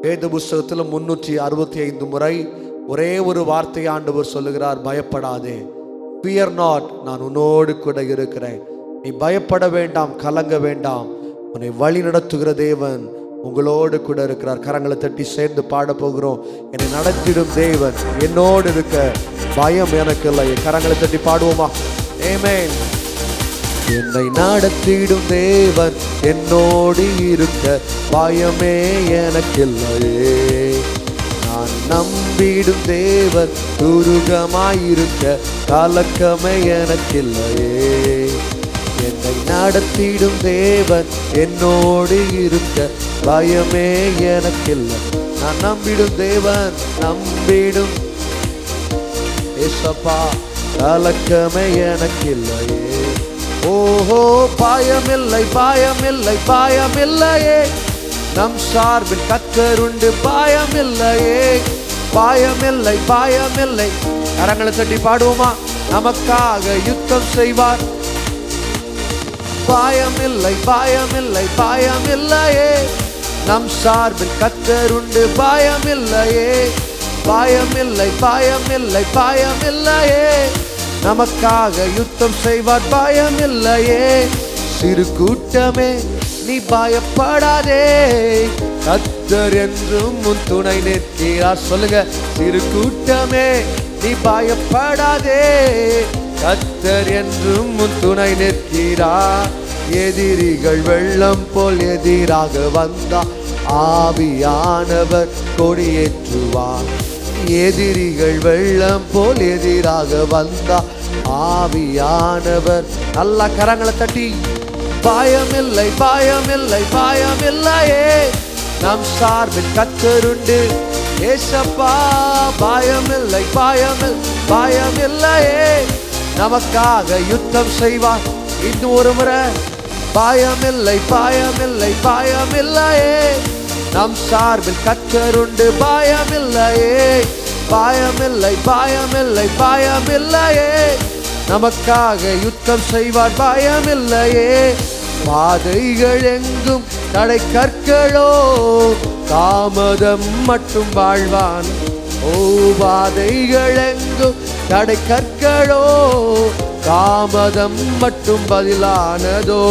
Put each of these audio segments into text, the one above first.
வேத புஸ்தகத்தில் 365 முறை ஒரே ஒரு வார்த்தை ஆண்டவர் சொல்லுகிறார், பயப்படாதே. Fear not, நான் உன்னோடு கூட இருக்கிறேன். நீ பயப்பட வேண்டாம், கலங்க வேண்டாம். உன்னை வழி நடத்துகிற தேவன் உங்களோடு கூட இருக்கிறார். கரங்களை தட்டி சேர்ந்து பாட போகிறோம். என்னை நடத்திடும் தேவன் என்னோடு இருக்க பயம் எனக்கு இல்லை. கரங்களை தட்டி பாடுவோமா? ஆமென். என்னை நடத்திடும் தேவன் என்னோடு இருக்க பயமே எனக்கில்லையே. நான் நம்பிடும் தேவன் துருகமாயிருக்க கலக்கமே எனக்கில்லையே. என்னை நடத்திடும் தேவன் என்னோடு இருக்க பயமே எனக்கில்லை. நான் நம்பிடும் தேவன், நம்பிடும் ஏசப்பா, கலக்கமே எனக்கில்லையே. ஓஹோ, பயமில்லை பயமில்லை பயமில்லையே, நம் சார்பில் கர்த்தருண்டு பயமில்லையே. பயமில்லை பயமில்லை. கரங்களை தட்டி பாடுவோமா? நமக்காக யுத்தம் செய்வார். பயமில்லை பயமில்லை பயமில்லையே, நம் சார்பில் கர்த்தருண்டு பயமில்லையே. பயமில்லை பயமில்லை பயமில்லையே, நமக்காக யுத்தம் செய்வார். பயமில்லையே. சிறு கூட்டமே நீ பயப்படாதே, கர்த்தர் என்றும் உன் துணை நிற்கிறார். சொல்லுங்க, சிறு கூட்டமே நீ பயப்படாதே, கர்த்தர் என்றும் உன் துணை நிற்கிறார். எதிரிகள் வெள்ளம் போல் எதிராக வந்தார், ஆவியானவர் கொடியேற்றுவார். எதிரிகள் வெள்ளம் போல் எதிராக வந்தார், ஆவியானவர். நல்ல கரங்களை தட்டி, பயமில்லை பயமில்லை பயமில்லையே, நம் சார்பில் கர்த்தருண்டு ஏசப்பா. பயமில்லை பயமில்லை பயமில்லையே, நமக்காக யுத்தம் செய்வார். இன்னும் ஒரு முறை, பயமில்லை பயமில்லை பயமில்லையே, நம் சார்பில் கர்த்தருண்டு பயமில்லையே. பயமில்லை பயமில்லை பயமில்லையே, நமக்காக யுத்தம் செய்வார். பயமில்லையே. பாதைகள் எங்கும் தடை கற்களோ, தாமதம் மட்டும் வாழ்வான். ஓ, பாதைகள் எங்கும் தடை கற்களோ, தாமதம் மட்டும் பதிலானதோ.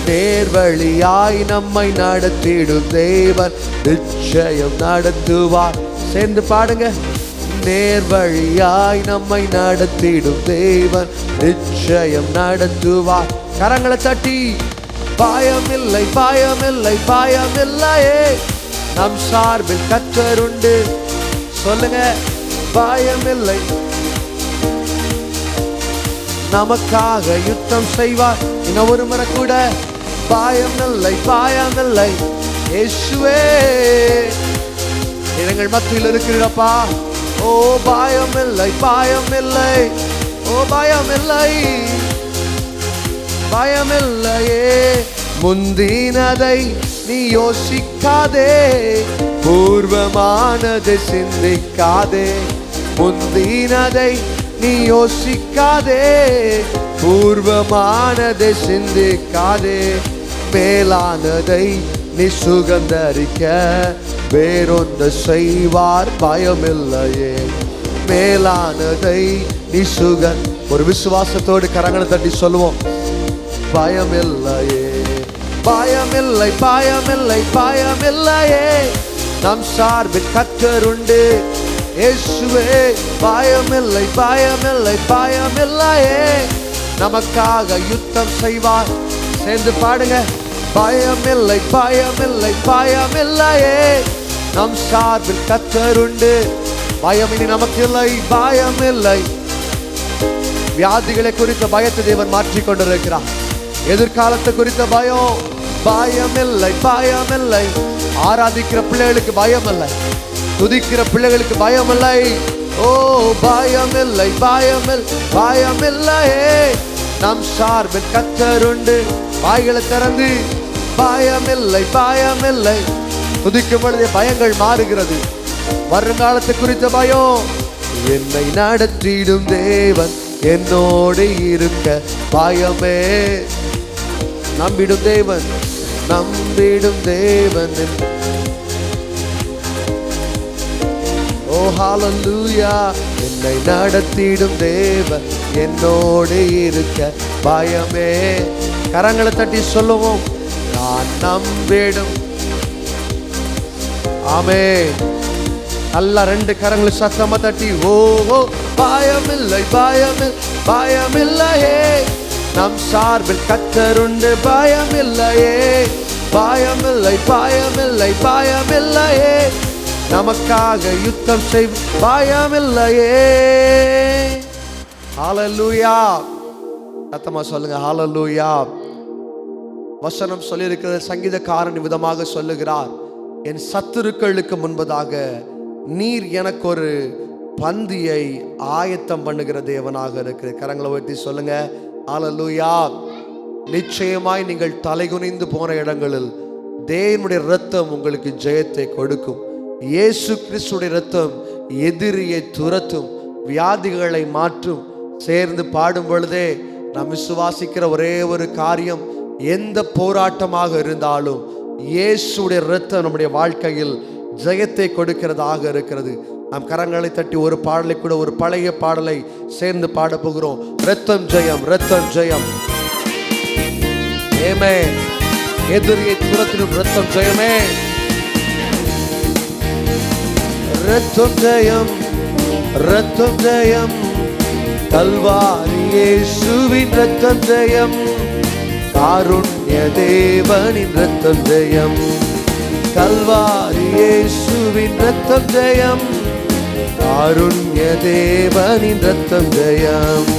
நேர்வழியாய் நம்மை நடத்திடும் தேவன் நிச்சயம் நடத்துவார். சேர்ந்து பாடுங்க. நேர்வழியாய் நம்மை நடத்திடும் தேவன் நிச்சயம் நடத்துவார். கரங்களை தட்டி, பயமில்லை பயமில்லை பயமில்லையே, நம் சார்பில் கர்த்தருண்டு. சொல்லுங்க, பயமில்லை, நமக்காக யுத்தம் செய்வார். இன்னும் ஒரு முறை கூட, பயமில்லை பயமில்லை இயேசுவே, எங்கள் மத்தியில் இருக்கிறப்பா. ஓ, பயமில்லை பயமில்லை, ஓ பயமில்லை பயமில்லையே. முந்தினதை நீ யோசிக்காதே, பூர்வமானதை சிந்திக்காதே. முந்தினதை நீ யோசிக்காதே, பூர்வமானதை சிந்திக்காதே. மேலானதை நீ சுகந்தரிக்க வேறொன்று செய்வார். பயமில்லையே. மேலானதை நீ ஒரு விசுவாசத்தோடு கரங்களை தட்டி சொல்லுவோம், பயமில்லையே. பயமில்லை பயமில்லை பயமில்லையே, நம் சார்பில் கர்த்தருண்டு இயேசுவே. பயமில்லை பயமில்லை பயமில்லையே, நமக்காக யுத்தம் செய்வார். சேர்ந்து பாடுங்க. பயமில்லை பயமில்லை பயமில்லையே, நம் சார்பில் கர்த்தருண்டு. பயம் இனி நமக்கு இல்லை. பயமில்லை. வியாதிகளை குறித்த பயத்தை தேவன் மாற்றிக் கொண்டிருக்கிறார். எதிர்காலத்தை குறித்த பயம் பயமில்லை பயமில்லை. ஆராதிக்கிற பிள்ளைகளுக்கு பயம் இல்லை, துதிக்கிற பிள்ளைகளுக்கு பயம் இல்லை. ஓ, பயமில்லை பயமில்லை பயமில்லையே, நம் சார்பில் கர்த்தருண்டு. வாய்களை திறந்து, பயமில்லை பயமில்லை. துதிக்கும் பொழுதே பயங்கள் மாறுகிறது. வருங்காலத்தை குறித்த பயம், என்னை நடத்திடும் தேவன் என்னோடு இருக்க பயமே. நம்பிடும் தேவன், நம்பிடும் தேவன் ஹalleluya. என்னை நடத்திடும் தேவன் என்னோடு இருக்க பயமே. கரங்களை தட்டி சொல்லுவோம், நான் நம்பிடும். ஆமென். நல்லா 2 கரங்களை சத்தமா தட்டி ஓ பயமில்லை பயமில்லையே, நம் சார்பில் கர்த்தருண்டு பயமில்லையே. பயமில்லையே, நமக்காக யுத்தம் செய்வோம் பயமில்லையே. ஹalleluya. சத்தமா சொல்லுங்க ஹalleluya. வசனம் சொல்லியிருக்கிறது, சங்கீதக்காரன் விதமாக சொல்லுகிறார், என் சத்துருக்களுக்கு முன்பதாக நீர் எனக்கு ஒரு பந்தியை ஆயத்தம் பண்ணுகிற தேவனாக இருக்கிற. கரங்களை உயர்த்தி சொல்லுங்க ஹalleluya. நிச்சயமாய் நீங்கள் தலைகுனிந்து போன இடங்களில் தேவனுடைய இரத்தம் உங்களுக்கு ஜெயத்தை கொடுக்கும். இயேசு கிறிஸ்துடைய இரத்தம் எதிரியை துரத்தும், வியாதிகளை மாற்றும். சேர்ந்து பாடும் பொழுதே நாம் விசுவாசிக்கிற ஒரே ஒரு காரியம், எந்த போராட்டமாக இருந்தாலும் இயேசுடைய இரத்தம் நம்முடைய வாழ்க்கையில் ஜெயத்தை கொடுக்கிறதாக இருக்கிறது. நாம் கரங்களை தட்டி ஒரு பாடலை கூட, ஒரு பழைய பாடலை சேர்ந்து பாட போகிறோம். இரத்தம் ஜெயம், இரத்தம் ஜெயம். ஆமென். எதிரியை துரத்திடும் இரத்தம் ஜெயமே. இரத்தம் ஜெயம், இரத்தம் ஜெயம். கல்வாரி இயேசுவின் இரத்தம் ஜெயம். காருண்ய தேவனின் இரத்தம் ஜெயம். கல்வாரி இயேசுவின் இரத்தம் ஜெயம். காருண்ய தேவனின் இரத்தம் ஜெயம்.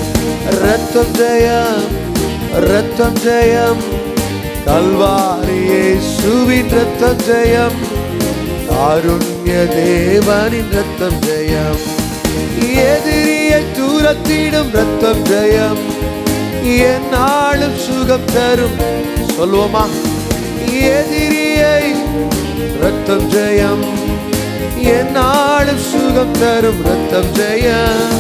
இரத்தம் ஜெயம், இரத்தம் ஜெயம். கல்வாரி இயேசுவின் இரத்தம் ஜெயம். காருண்ய தேவனின் இரத்தம் ஜெயம். எதிரியை தூரத்திடும் இரத்தம் ஜெயம். என்னாலும் சுகம் தரும். சொல்லுவோமா, எதிரியை இரத்தம் ஜெயம். என்னாலும் சுகம் தரும் இரத்தம் ஜெயம்.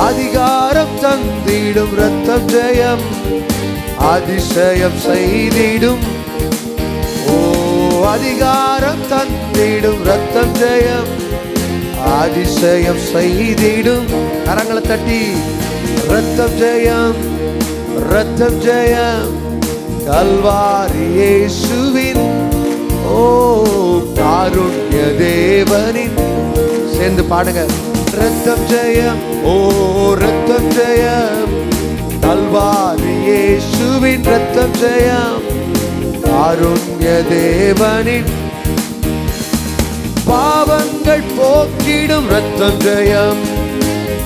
அதிகாரம் தந்திடும் இரத்தம் ஜெயம். அதிசயம் செய்திடும். ஓ அதிகாரம் தந்திடும் இரத்தம் ஜெயம். அதிசயம் செய்திடும். கரங்களை தட்டி இரத்தம் ஜெயம், இரத்தம் ஜெயம். கல்வாரி இயேசுவின் ஓ காருண்ய தேவனின். சேர்ந்து பாடுங்க, இரத்தம் ஜெயம், ஓ இரத்தம் ஜெயம். கல்வாரி இயேசுவின் இரத்தம் ஜெயம். காருண்ய தேவனின். பாவங்கள் போக்கிடும் இரத்தம் ஜெயம்.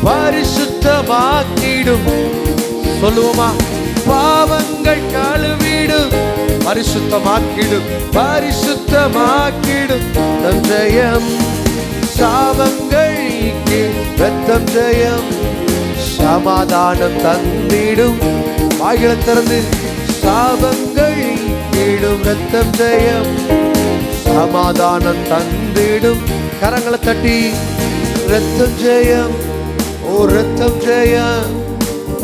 பரிசுத்தமாக்கிடும். சொல்லுவோமா, பாவங்கள் கழுவிடும், பரிசுத்தமாக்கிடும், பரிசுத்தமாக்கிடும் இரத்தம் ஜெயம். சாபங்கள் நீக்கி இரத்தம் ஜெயம். சமாதானம் தந்திடும். வாய்களை திறந்து, சாபங்கள் நீக்கிடும் இரத்தம் ஜெயம். சமாதானம் தந்திடும். கரங்களை தட்டி இரத்தம் ஜெயம், ஓ இரத்தம் ஜெயம்.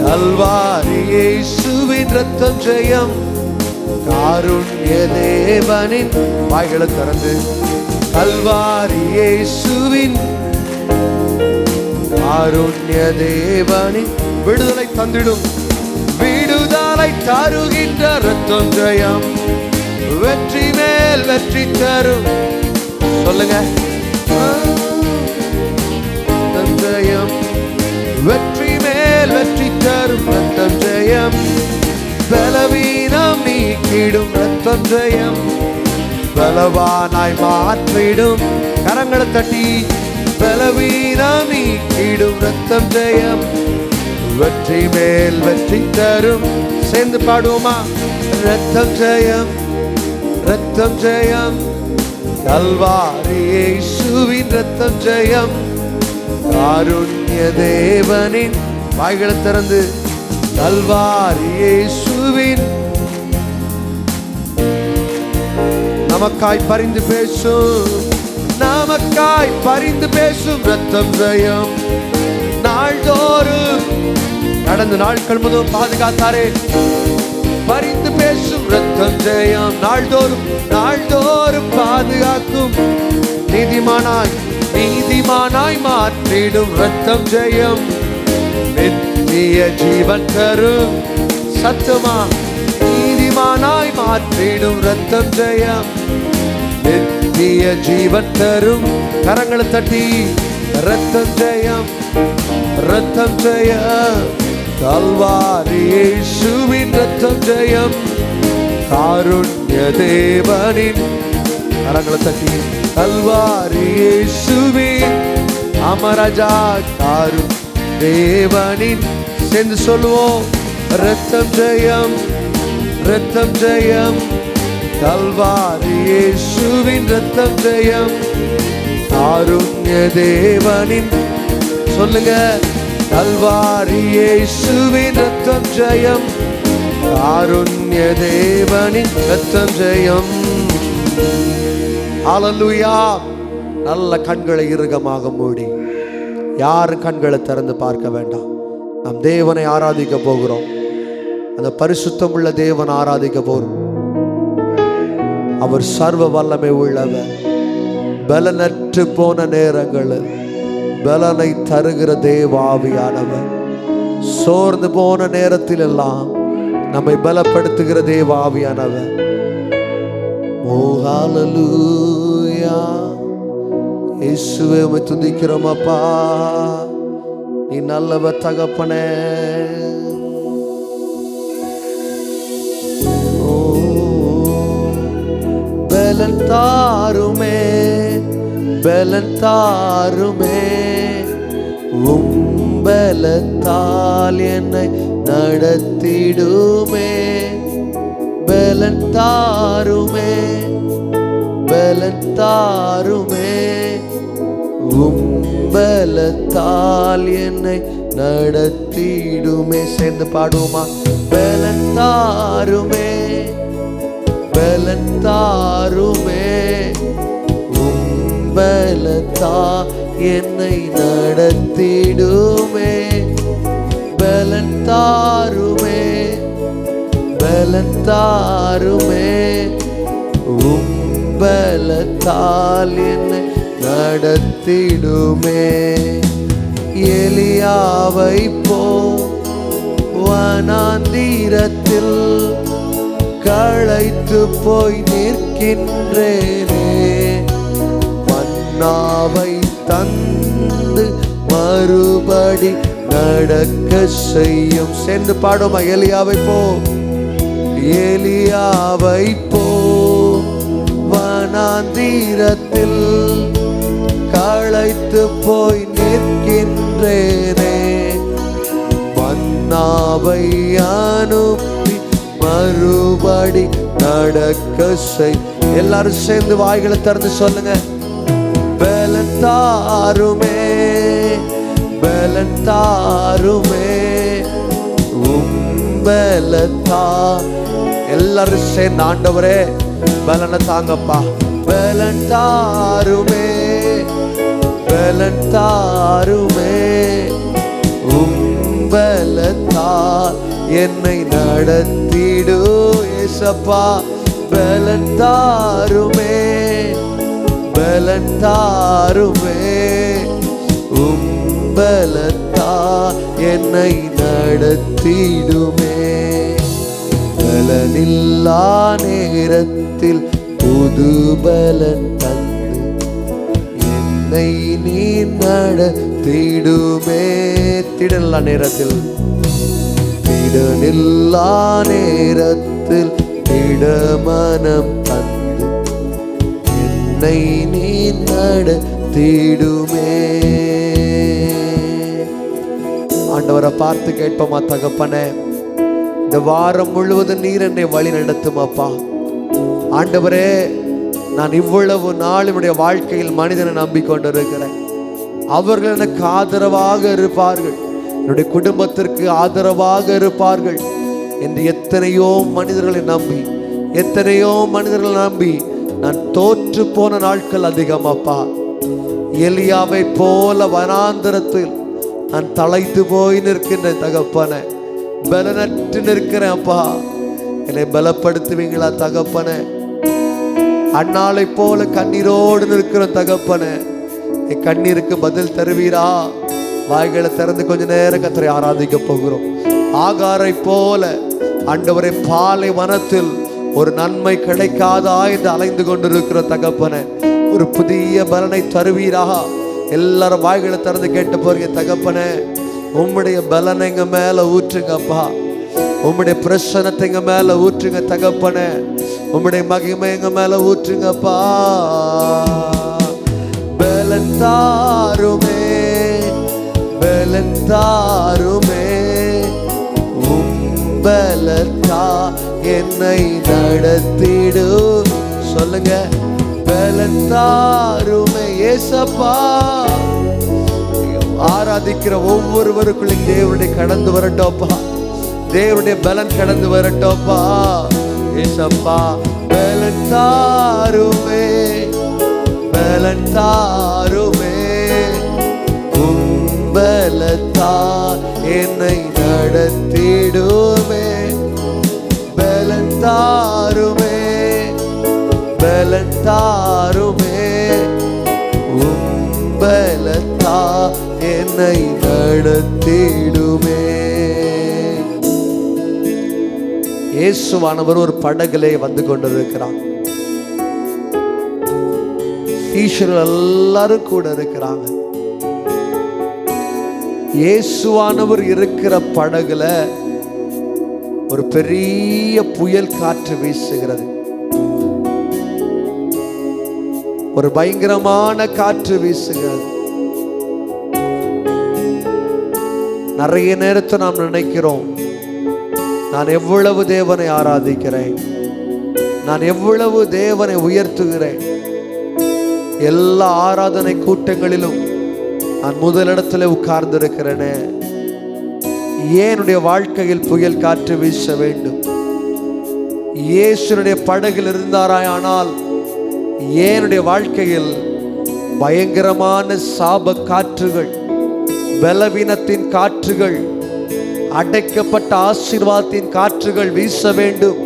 கல்வாரி இயேசுவின் இரத்தம் ஜெயம். காருண்ய தேவனின். வாய்களை திறந்து, கல்வாரி இயேசுவின் காருண்ய தேவனின் விடுதலை தந்திடும். விடுதலை தருகின்ற இரத்தம் ஜெயம். வெற்றி மேல் வெற்றி தரும். சொல்லுங்க, ஜெயம். வெற்றி மேல் வெற்றி தரும் இரத்தம் ஜெயம். பலவீனம் நீக்கிடும் இரத்தம் ஜெயம். பலவானாய் மாற்றிடும். கரங்களை தட்டி, பலவீனம் நீக்கிடும் இரத்தம் ஜெயம். வெற்றி மேல் வெற்றி தரும். சேர்ந்து பாடுவோமா, இரத்தம் ஜெயம், இரத்தம் ஜெயம். கல்வாரி இயேசுவின் இரத்தம் ஜெயம். காருண்ய தேவனின். வாய்களை திறந்து, கல்வாரி இயேசுவின். நமக்காய் பரிந்து பேசும், நமக்காய் பரிந்து பேசும் இரத்தம் ஜெயம். நாள்தோறும் கடந்த நாட்கள் முதல் பாதுகாத்தாரே, பரிந்து பேசும் இரத்தம் ஜெயம். நாள்தோறும் நாள்தோறும் பாதுகாக்கும். நீதிமானாய் நீதிமானாய் மாற்றிடும் ரத்தம் ஜெயம், நித்திய ஜீவன் தரும் சத்துமா. நீதிமானாய் மாற்றிடும் ரத்தம் ஜெயம், நித்திய ஜீவன் தரும். கரங்களை தட்டி ரத்தம் ஜெயம், ரத்தம் ஜெயம், கல்வாரி இயேசுவின் ரத்தம் ஜெயம், காருண்ய தேவனின். கரங்களை தட்டி கல்வாரி இயேசுவின் அமரஜா காரும் தேவனின். சேர்ந்து சொல்லுவோம் ரத்தம் ஜெயம், ரத்தம் ஜெயம், கல்வாரி இயேசுவின் ரத்தம் ஜெயம், காருண்ய தேவனின். சொல்லுங்க கல்வாரி இயேசுவின் ரத்தம் ஜெயம், காருண்ய தேவனின் ரத்தம் ஜெயம். ஹல்லேலூயா. நல்ல கண்களை இறுகமாக மூடி, யாரும் கண்களை திறந்து பார்க்க வேண்டாம். நாம் தேவனை ஆராதிக்க போகிறோம். அந்த பரிசுத்தம் உள்ள தேவனை ஆராதிக்க போகிறோம். அவர் சர்வ வல்லமை உள்ளவர். பலனற்று போன நேரங்களில் பலனை தருகிற தேவாவியானவர். சோர்ந்து போன நேரத்தில் எல்லாம் நம்மை பலப்படுத்துகிற தேவாவியானவர். ஓ ஹல்லேலூயா. இயேசுவே உம்மை துதிக்கிறோம் அப்பா, நீ நல்லவர் தகப்பனே. ஓ பலன் தாருமே, பலன் தாருமே, பலத்தால் என்னை நடத்திடுமே. பலன் தாருமே, பலன் தாருமே, பலத்தால் என்னை நடத்திடுமே. சேர்ந்து பாடுவோமா? பலன் தாருமே, பலன் தாருமே, பலத்தா என்னை நடத்திடுமே. பலன் தாருமே, பலன் தாருமே, பலத்தால் என்னை நடத்திடுமே. எலியாவை போ வனாந்திரத்தில் களைத்து போய் நிற்கின்றேனே. மன்னாவை தந்து மறுபடி நடக்க செய்யும். சேர்ந்து பாடுமா? எலியாவை போ, எலியாவை போ வனாந்திரத்தில் களைத்து போய் நிற்கின்றேனே. மன்னாவை அனுப்பி மறுபடி நடக்க செய். எல்லாரும் சேர்ந்து வாய்களை திறந்து சொல்லுங்க. பலன் தாருமே, பலன் தாருமே, பலத்தா. எல்லாரும் சேர்ந்து ஆண்டவரே பலனை தாங்கப்பா. பலன் தாருமே, பலன் தாருமே, பலத்தா என்னை நடத்திடு ஏசப்பா. பலன் தாருமே, பலன் தாருமே, பலத்தா என்னை நடத்திடுமே. பலனில்லா நேரத்தில் புது பலன் தந்து என்னை நீ நடத்திடுமே. திடனில்லா நேரத்தில், திடனில்லா நேரத்தில் திடமனம் தந்து என்னை நீ நடத்திடுமே. ஆண்டவரை பார்த்து கேட்போமா? தகப்பனே, இந்த வாரம் முழுவதும் நீர் என்னை வழி நடத்தும் அப்பா. ஆண்டவரே, நான் இவ்வளவு நாள் என்னுடைய வாழ்க்கையில் மனிதனை நம்பிக்கொண்டிருக்கிறேன். அவர்கள் எனக்கு ஆதரவாக இருப்பார்கள், என்னுடைய குடும்பத்திற்கு ஆதரவாக இருப்பார்கள் என்று எத்தனையோ மனிதர்களை நம்பி, எத்தனையோ மனிதர்களை நம்பி நான் தோற்று போன நாட்கள் அதிகம் அப்பா. எலியாவை போல வனாந்தரத்தில் நான் தளைத்து போய் நிற்கின்ற தகப்பனே, பலனற்று நிற்கிறேன் அப்பா. என்னை பலப்படுத்துவீங்களா தகப்பனே? அண்ணாளை போல கண்ணீரோடு நிற்கிற தகப்பனே, என் கண்ணீருக்கு பதில் தருவீரா? வாய்களை திறந்து கொஞ்ச நேரம் கர்த்தரை ஆராதிக்க போகிறோம். ஆகாரை போல ஆண்டவரே பாலை வனத்தில் ஒரு நன்மை கிடைக்காதா என்று அலைந்து கொண்டிருக்கிற தகப்பனே, ஒரு புதிய பலனை தருவீரா? எல்லாரும் வாய்களை திறந்து கேட்டு போறீங்க. தகப்பனே, உம்முடைய பலனை எங்க மேல ஊற்றுங்கப்பா. உம்முடைய பிரசன்னத்தை எங்க மேல ஊற்றுங்க தகப்பனே. உம்முடைய மகிமை எங்க மேல ஊற்றுங்கப்பா. பலன் தாருமே, பலன் தாருமே, பலத்தா என்னை நடத்திடு. சொல்லுங்க, பலன் தாருமே ஏசப்பா. ஆராதிக்கிற ஒவ்வொருவருக்குள்ளும் தேவனுடைய கடந்து வரட்டோப்பா. தேவனுடைய பலன் கடந்து வரட்டோப்பா. ஏசப்பா, பலன் தாருமே, பலன் தாருமே, பலத்தா என்னை நடத்திடுமே. பலன் தாருமே, பலன் தாருமே, பலத்தா என்னை நடத்திடுமே. இயேசுவானவர் ஒரு படகிலே வந்து கொண்டிருக்கிறார். ஈஸ்வரர் எல்லாரும் கூட இருக்கிறாங்க. இயேசுவானவர் இருக்கிற படகுல ஒரு பெரிய புயல் காற்று வீசுகிறது. ஒரு பயங்கரமான காற்று வீசுகிறது. நிறைய நேரத்தை நாம் நினைக்கிறோம், நான் எவ்வளவு தேவனை ஆராதிக்கிறேன், நான் எவ்வளவு தேவனை உயர்த்துகிறேன், எல்லா ஆராதனை கூட்டங்களிலும் நான் முதலிடத்தில் உட்கார்ந்து இருக்கிறேனே, ஏன் என்னுடைய வாழ்க்கையில் புயல் காற்று வீச வேண்டும்? இயேசுனுடைய படகில் இருந்தாராயானால் என்னுடைய வாழ்க்கையில் பயங்கரமான சாப காற்றுகள், பலவீனத்தின் காற்றுகள், அடைக்கப்பட்ட ஆசீர்வாதத்தின் காற்றுகள் வீச வேண்டும்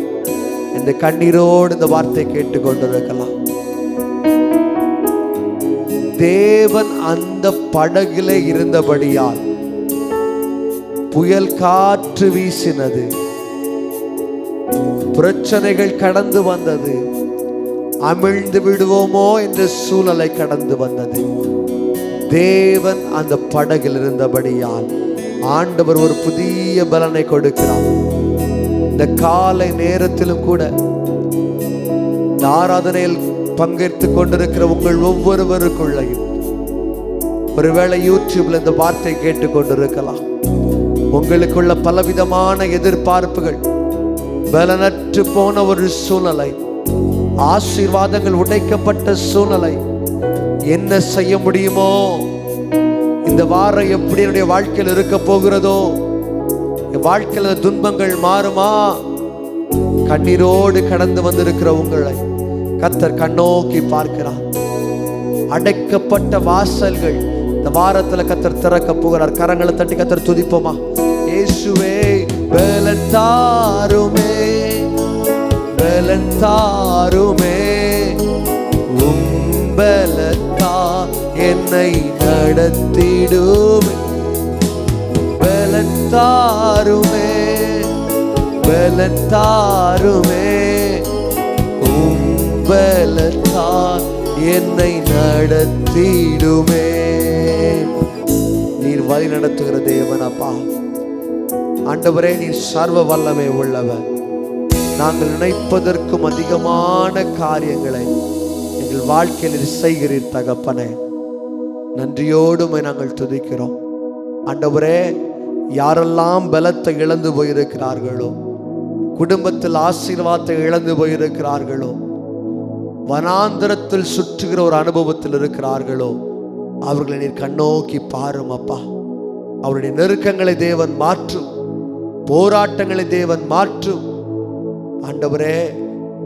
என்று கண்ணீரோடு இந்த வார்த்தை கேட்டுக்கொண்டிருக்கலாம். தேவன் அந்த படகிலே இருந்தபடியால் புயல் காற்று வீசினது, பிரச்சனைகள் கடந்து வந்தது, அமிழ்ந்து விடுவோமோ என்ற சூழலை கடந்து வந்தது. தேவன் அந்த படகில் இருந்தபடியால் ஆண்டவர் ஒரு புதிய பலனை கொடுக்கிறார். இந்த காலை நேரத்திலும் கூட இந்த ஆராதனையில் பங்கேற்றுக் கொண்டிருக்கிற உங்கள் ஒவ்வொருவருக்குள்ளையும் ஒருவேளை யூடியூப்ல இந்த வார்த்தை கேட்டுக் கொண்டிருக்கலாம். உங்களுக்குள்ள பலவிதமான எதிர்பார்ப்புகள், பலனற்று போன ஒரு சூழ்நிலை, ஆசீர்வாதங்கள் உடைக்கப்பட்ட சூழ்நிலை, என்ன செய்ய முடியுமோ, இந்த வாரம் எப்படி என்னுடைய வாழ்க்கையில் இருக்க போகிறதோ, என் வாழ்க்கையில் துன்பங்கள் மாறுமா, கண்ணீரோடு கடந்து வந்திருக்கிற உங்களை கர்த்தர் கண்ணோக்கி பார்க்கிறார். அடைக்கப்பட்ட வாசல்கள் இந்த வாரத்துல கர்த்தர் திறக்க போகிறார். கரங்களை தட்டி கர்த்தர் துதிப்போமா? இயேசுவே, பலன் தாருமே, பலன் தாருமே, பலத்தா என்னை நடத்திடுமே. பலன் தாருமே, பலன் தாருமே, பலத்தா என்னை நடத்திடுமே. நீர் வழி நடத்துகிற தேவன் அப்பா. ஆண்டவரே, நீர் சர்வ வல்லமை உள்ளவர். நாங்கள் நினைப்பதற்கும் அதிகமான காரியங்களை எங்கள் வாழ்க்கையில் செய்கிறீர் தகப்பனே. நன்றியோடுமை நாங்கள் துதிக்கிறோம். ஆண்டவரே, யாரெல்லாம் பலத்தை இழந்து போயிருக்கிறார்களோ, குடும்பத்தில் ஆசீர்வாதத்தை இழந்து போயிருக்கிறார்களோ, வனாந்தரத்தில் சுற்றுகிற ஒரு அனுபவத்தில் இருக்கிறார்களோ, அவர்களை நீர் கண்ணோக்கி பாரும் அப்பா. அவருடைய நெருக்கங்களை தேவன் மாற்றும், போராட்டங்களை தேவன் மாற்றும். ஆண்டவரே,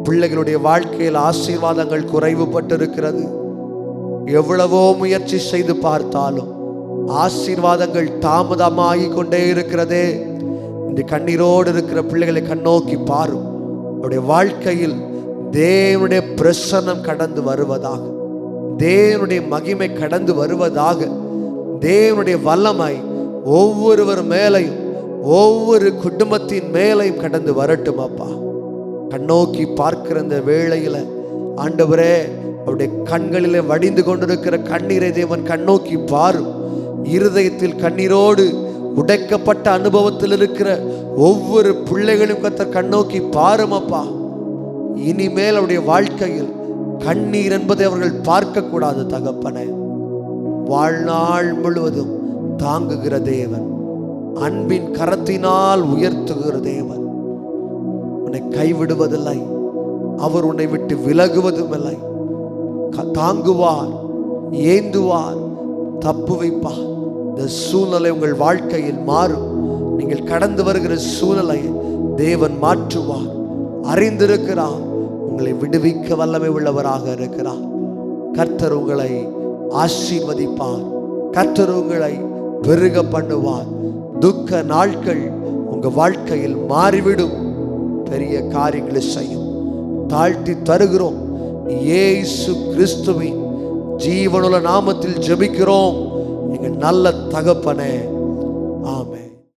பிள்ளைகளுடைய வாழ்க்கையில் ஆசீர்வாதங்கள் குறைவுபட்டிருக்கிறது. எவ்வளவோ முயற்சி செய்து பார்த்தாலும் ஆசீர்வாதங்கள் தாமதமாகி கொண்டே இருக்கிறதே. இந்த கண்ணீரோடு இருக்கிற பிள்ளைகளை கண்ணோக்கி பாரும். அவருடைய வாழ்க்கையில் தேவனுடைய பிரசன்னம் கடந்து வருவதாக, தேவனுடைய மகிமை கடந்து வருவதாக. தேவனுடைய வல்லமை ஒவ்வொருவர் மேலையும் ஒவ்வொரு குடும்பத்தின் மேலையும் கடந்து வரட்டும் அப்பா. கண்ணோக்கி பார்க்கிற இந்த வேளையில ஆண்டவரே, அவருடைய கண்களிலே வடிந்து கொண்டிருக்கிற கண்ணீரை தேவன் கண்ணோக்கி பாரும். இருதயத்தில் கண்ணீரோடு உடைக்கப்பட்ட அனுபவத்தில் இருக்கிற ஒவ்வொரு பிள்ளைகளும் கர்த்தர் கண்ணோக்கி பாரும் அப்பா. இனிமேல் அவருடைய வாழ்க்கையில் கண்ணீர் என்பதை அவர்கள் பார்க்க கூடாது தகப்பனே. வாழ்நாள் முழுவதும் தாங்குகிற தேவன், அன்பின் கரத்தினால் உயர்த்துகிற தேவன், உன்னை கைவிடுவதில்லை, அவர் உன்னை விட்டு விலகுவதும் இல்லை. தாங்குவார், ஏந்துவார், தப்பு வைப்பார். இந்த சூழ்நிலை உங்கள் வாழ்க்கையில் மாறும். நீங்கள் கடந்து வருகிற சூழ்நிலையை தேவன் மாற்றுவார். அறிந்திருக்கிறார், உங்களை விடுவிக்க வல்லமை உள்ளவராக இருக்கிறார். கர்த்தர் உங்களை ஆசீர்வதிப்பார். கர்த்தர் உங்களை பெருக பண்ணுவார். துக்க நாட்கள் உங்க வாழ்க்கையில் மாறிவிடும். பெரிய காரியங்களை செய்யும். தாழ்த்தி தருகிறோம். இயேசு கிறிஸ்துவின் ஜீவனுள்ள நாமத்தில் ஜெபிக்கிறோம் எங்கள் நல்ல தகப்பனே. ஆமென்.